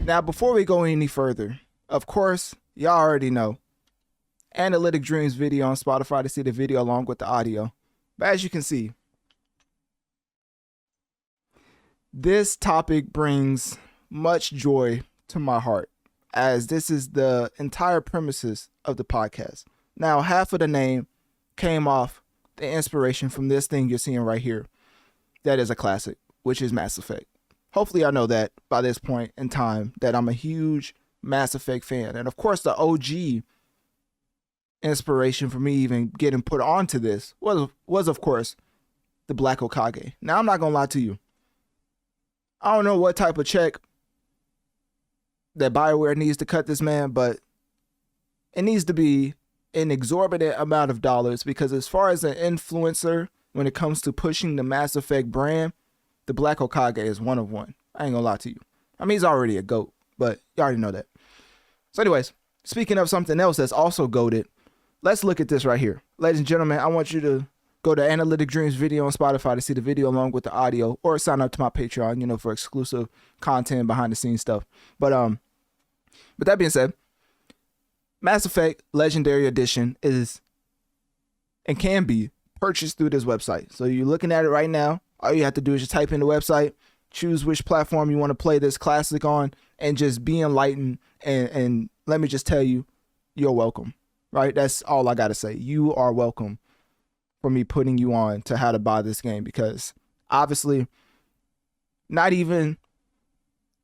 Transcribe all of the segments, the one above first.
Now, before we go any further, of course, y'all already know Analytic Dreamz video on Spotify to see the video along with the audio. But as you can see, this topic brings much joy to my heart, as this is the entire premises of the podcast. Now, half of the name came off the inspiration from this thing you're seeing right here. That is a classic, which is Mass Effect. Hopefully I know that by this point in time that I'm a huge Mass Effect fan. And of course, the OG inspiration for me even getting put onto this was of course, the Black Okage. Now, I'm not going to lie to you. I don't know what type of check that BioWare needs to cut this man, but it needs to be an exorbitant amount of dollars, because as far as an influencer, when it comes to pushing the Mass Effect brand, the Black Okage is one of one. I ain't gonna lie to you. I mean, he's already a GOAT, but you already know that. So anyways, speaking of something else that's also GOATed, let's look at this right here. Ladies and gentlemen, I want you to go to Analytic Dreamz video on Spotify to see the video along with the audio, or sign up to my Patreon, for exclusive content, behind the scenes stuff. But that being said, Mass Effect Legendary Edition is and can be purchased through this website. So you're looking at it right now. All you have to do is just type in the website, choose which platform you want to play this classic on, and just be enlightened. And let me just tell you, you're welcome, right? That's all I got to say. You are welcome for me putting you on to how to buy this game, because obviously not even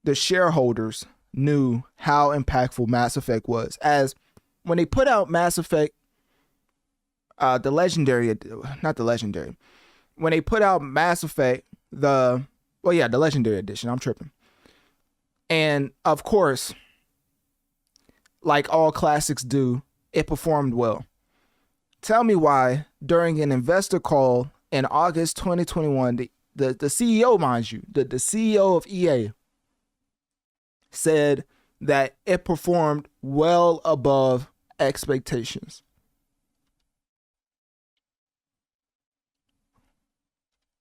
the shareholders knew how impactful Mass Effect was. As when they put out Mass Effect, the legendary, not the legendary, when they put out Mass Effect, the legendary edition, I'm tripping. And of course, like all classics do, it performed well. Tell me why during an investor call in August 2021, the CEO, mind you, the CEO of EA said that it performed well above expectations.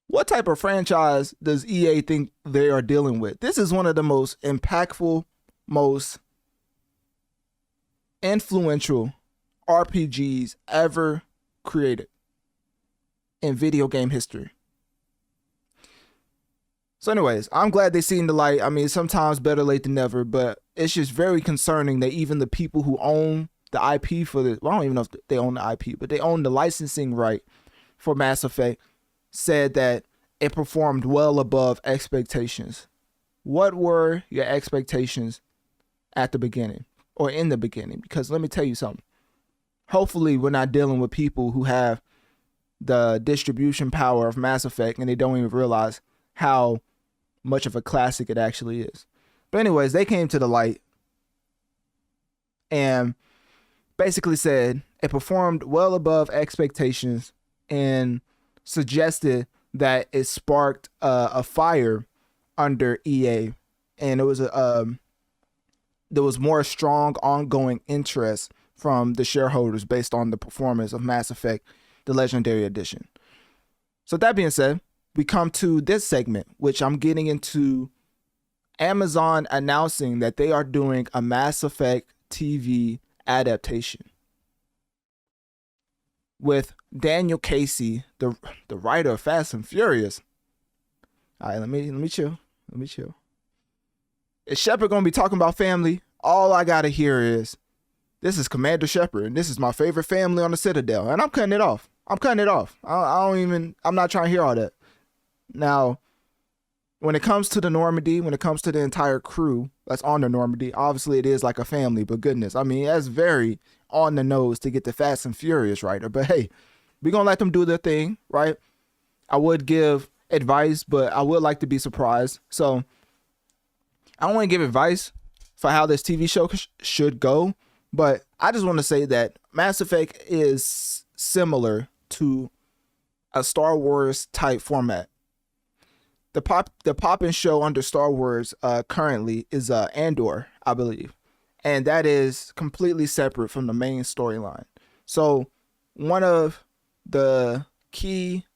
What type of franchise does EA think they are dealing with? This is one of the most impactful, most influential RPGs ever created in video game history. So anyways, I'm glad they seen the light. I mean, sometimes better late than never, but it's just very concerning that even the people who own the IP for the, well, I don't even know if they own the IP, but they own the licensing right for Mass Effect, said that it performed well above expectations. What were your expectations at the beginning, or in the beginning? Because let me tell you something. Hopefully we're not dealing with people who have the distribution power of Mass Effect and they don't even realize how much of a classic it actually is. But anyways, they came to the light and basically said it performed well above expectations and suggested that it sparked a fire under EA, and it was there was more strong ongoing interest from the shareholders based on the performance of Mass Effect, the Legendary Edition. So that being said, we come to this segment, which I'm getting into Amazon announcing that they are doing a Mass Effect TV adaptation with Daniel Casey, the writer of Fast and Furious. All right, let me chill. Is Shepard gonna be talking about family? All I gotta hear is, this is Commander Shepard, and this is my favorite family on the Citadel, and I'm cutting it off. I'm not trying to hear all that. Now, when it comes to the Normandy, when it comes to the entire crew that's on the Normandy, obviously it is like a family, but goodness, I mean, that's very on the nose to get the Fast and Furious writer. But hey, we're going to let them do their thing, right? I would give advice, but I would like to be surprised. So I don't want to give advice for how this TV show should go, but I just want to say that Mass Effect is similar to a Star Wars type format. The poppin' show under Star Wars currently is Andor, I believe. And that is completely separate from the main storyline. So one of the key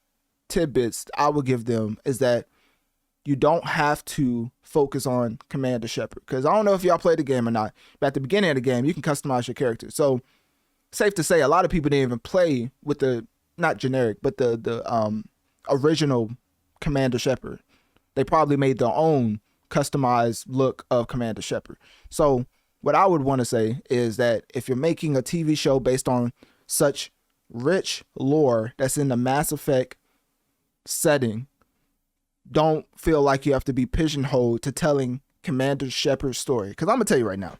tidbits I would give them is that you don't have to focus on Commander Shepard. Because I don't know if y'all played the game or not, but at the beginning of the game, you can customize your character. So safe to say, a lot of people didn't even play with the, not generic, but the original Commander Shepard. They probably made their own customized look of Commander Shepard. So what I would want to say is that if you're making a TV show based on such rich lore that's in the Mass Effect setting, don't feel like you have to be pigeonholed to telling Commander Shepard's story. Because I'm going to tell you right now,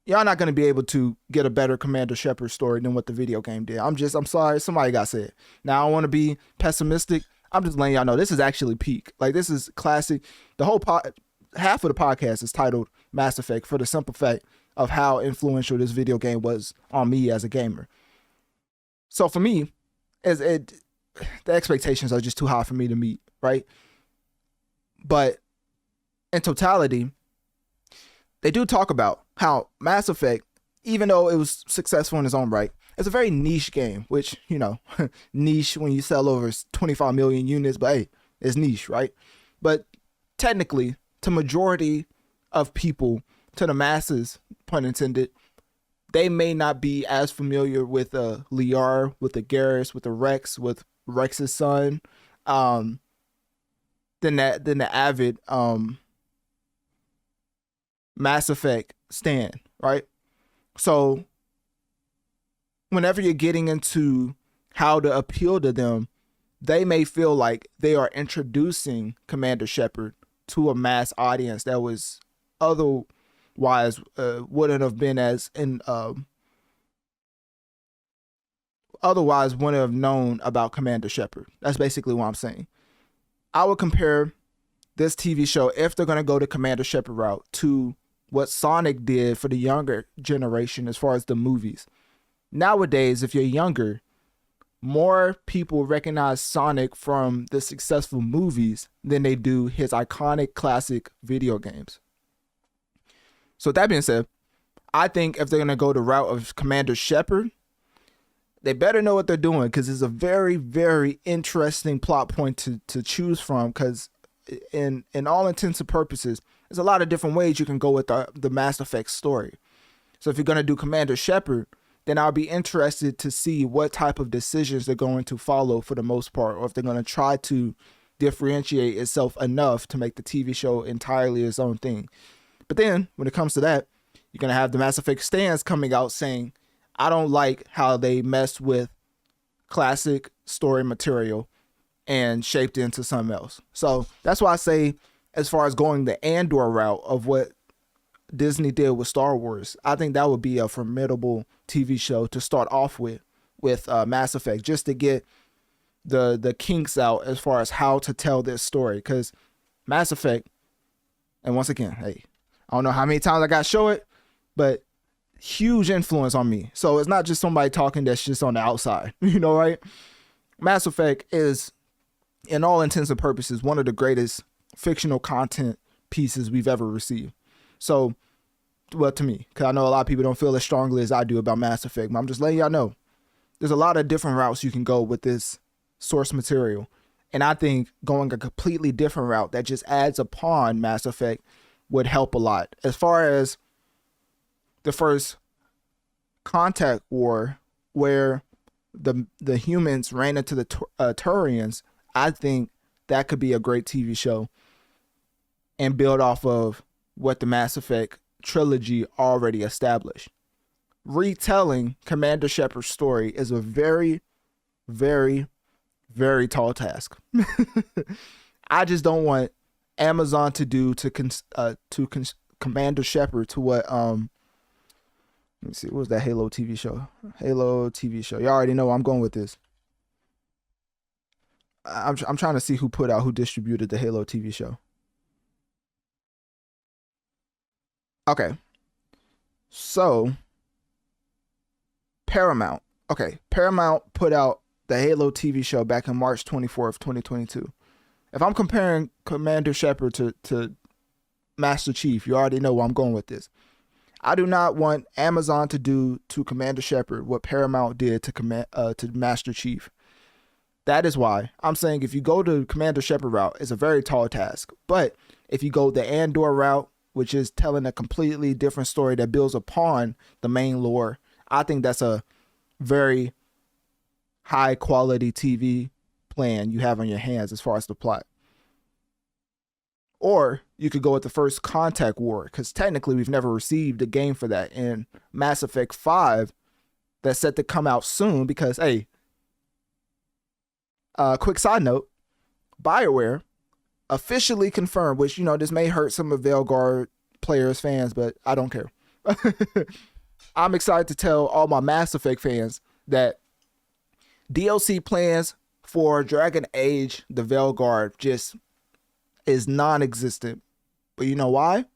y'all not going to be able to get a better Commander Shepard story than what the video game did. I'm sorry, somebody got said. Now, I don't want to be pessimistic. I'm just letting y'all know this is actually peak. Like, this is classic. The whole half of the podcast is titled Mass Effect for the simple fact of how influential this video game was on me as a gamer. So for me, the expectations are just too high for me to meet, right? But in totality, they do talk about how Mass Effect, even though it was successful in its own right, it's a very niche game, which, you know, niche when you sell over 25 million units, but hey, it's niche, right? But technically, to majority of people, to the masses, pun intended, they may not be as familiar with Liar, with the Garrus, with the Rex, with Rex's son, than the avid Mass Effect stan, right? So whenever you're getting into how to appeal to them, they may feel like they are introducing Commander Shepard to a mass audience that was otherwise wouldn't have been as otherwise wouldn't have known about Commander Shepard. That's basically what I'm saying. I would compare this TV show, if they're going to go the Commander Shepard route, to what Sonic did for the younger generation as far as the movies. Nowadays, if you're younger, more people recognize Sonic from the successful movies than they do his iconic classic video games. So with that being said, I think if they're going to go the route of Commander Shepard, they better know what they're doing, because it's a very, very interesting plot point to choose from, because in all intents and purposes, there's a lot of different ways you can go with the Mass Effect story. So if you're going to do Commander Shepard, then I'll be interested to see what type of decisions they're going to follow for the most part, or if they're going to try to differentiate itself enough to make the TV show entirely its own thing. But then when it comes to that, you're going to have the Mass Effect stans coming out saying, I don't like how they messed with classic story material and shaped it into something else. So that's why I say, as far as going the Andor route of what Disney did with Star Wars, I think that would be a formidable TV show to start off with Mass Effect, just to get the kinks out as far as how to tell this story. Because Mass Effect, and once again, hey, I don't know how many times I got to show it, but huge influence on me. So it's not just somebody talking that's just on the outside, you know, right? Mass Effect is, in all intents and purposes, one of the greatest fictional content pieces we've ever received. So, well, to me, because I know a lot of people don't feel as strongly as I do about Mass Effect, but I'm just letting y'all know there's a lot of different routes you can go with this source material. And I think going a completely different route that just adds upon Mass Effect would help a lot. As far as the first Contact War, where the humans ran into the Turians, I think that could be a great TV show and build off of what the Mass Effect trilogy already established. Retelling Commander Shepard's story is a very, very, very tall task. I just don't want Amazon to do Commander Shepard to what let me see, what was that Halo TV show? Halo TV show. Y'all already know where I'm going with this. I'm trying to see who distributed the Halo TV show. Okay. So, Paramount. Okay, Paramount put out the Halo TV show back in March 24th, 2022. If I'm comparing Commander Shepard to Master Chief, you already know where I'm going with this. I do not want Amazon to do to Commander Shepard what Paramount did to Master Chief. That is why I'm saying if you go to Commander Shepard route, it's a very tall task. But if you go the Andor route, which is telling a completely different story that builds upon the main lore, I think that's a very high quality TV plan you have on your hands as far as the plot. Or you could go with the First Contact War, because technically we've never received a game for that. In Mass Effect 5, that's set to come out soon because, hey, quick side note, BioWare officially confirmed, which, you know, this may hurt some of Veilguard players, fans, but I don't care. I'm excited to tell all my Mass Effect fans that DLC plans for Dragon Age, the Veilguard, just is non-existent. But you know why?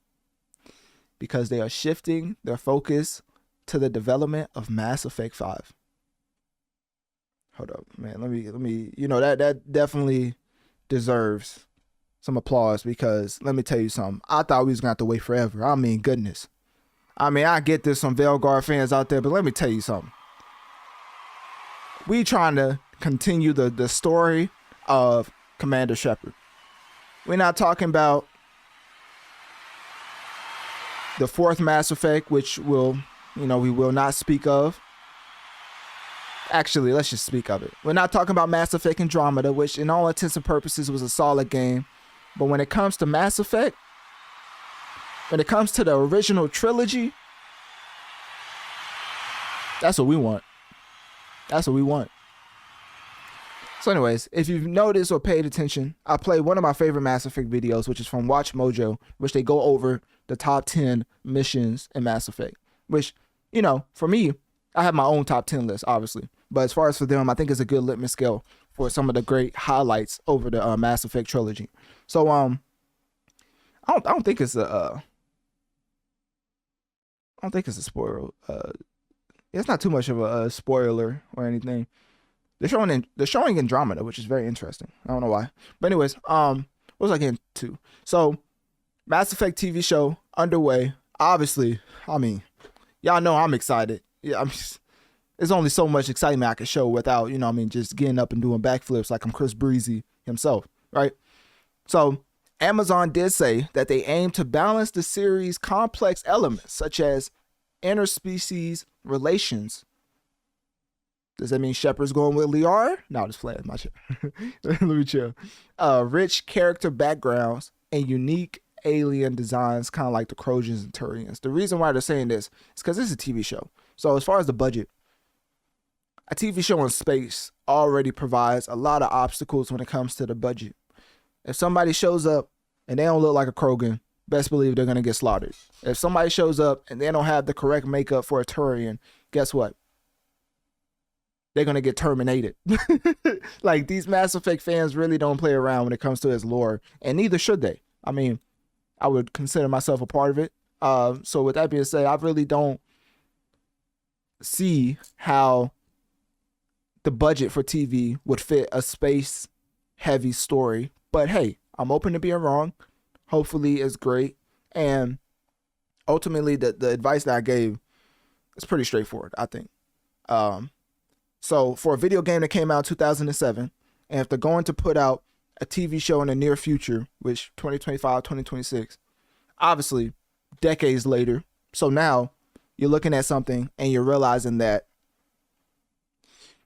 Because they are shifting their focus to the development of Mass Effect 5. Hold up, man. Let me, you know, that definitely deserves some applause, because let me tell you something. I thought we was gonna have to wait forever. I mean, goodness. I mean, I get there's some Veilguard fans out there, but let me tell you something. We trying to continue the story of Commander Shepard. We're not talking about the fourth Mass Effect, which will, you know, we will not speak of. Actually, let's just speak of it. We're not talking about Mass Effect Andromeda, which in all intents and purposes was a solid game. But when it comes to Mass Effect, when it comes to the original trilogy, that's what we want. That's what we want. So anyways, if you've noticed or paid attention, I played one of my favorite Mass Effect videos, which is from Watch Mojo, which they go over the top 10 missions in Mass Effect, which, you know, for me, I have my own top 10 list, obviously. But as far as for them, I think it's a good litmus scale for some of the great highlights over the Mass Effect trilogy. So, I don't think it's a spoiler. It's not too much of a spoiler or anything. They're showing Andromeda, which is very interesting. I don't know why. But anyways, what was I getting to? So, Mass Effect TV show underway. Obviously, I mean, y'all know I'm excited. Yeah, there's only so much excitement I can show without, you know, I mean, just getting up and doing backflips like I'm Chris Breezy himself, right? So, Amazon did say that they aim to balance the series' complex elements, such as interspecies relations. Does that mean Shepard's going with Liara? No, just playing my shit. Let me chill. Rich character backgrounds and unique alien designs, kind of like the Trojans and Turians. The reason why they're saying this is because this is a TV show. So as far as the budget, a TV show in space already provides a lot of obstacles when it comes to the budget. If somebody shows up and they don't look like a Krogan, best believe they're going to get slaughtered. If somebody shows up and they don't have the correct makeup for a Turian, guess what? They're going to get terminated. Like, these Mass Effect fans really don't play around when it comes to its lore, and neither should they. I mean, I would consider myself a part of it. So with that being said, I really don't see how the budget for TV would fit a space-heavy story. But hey, I'm open to being wrong. Hopefully it's great. And ultimately, the advice that I gave is pretty straightforward, I think. So for a video game that came out in 2007, and if they're going to put out a TV show in the near future, which 2025, 2026, obviously decades later. So now you're looking at something and you're realizing that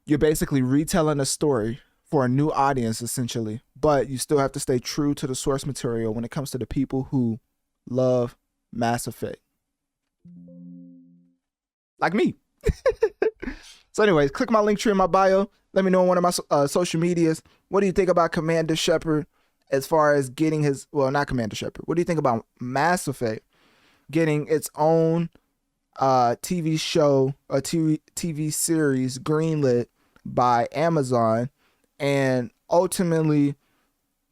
you're basically retelling a story for a new audience, essentially, but you still have to stay true to the source material when it comes to the people who love Mass Effect. Like me. So anyways, click my link tree in my bio. Let me know on one of my social medias. What do you think about Commander Shepard as far as getting his, well, not Commander Shepard. What do you think about Mass Effect getting its own TV show, a TV series greenlit by Amazon? And ultimately,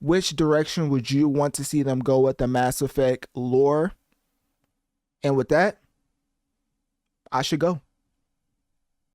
which direction would you want to see them go with the Mass Effect lore? And with that, I should go.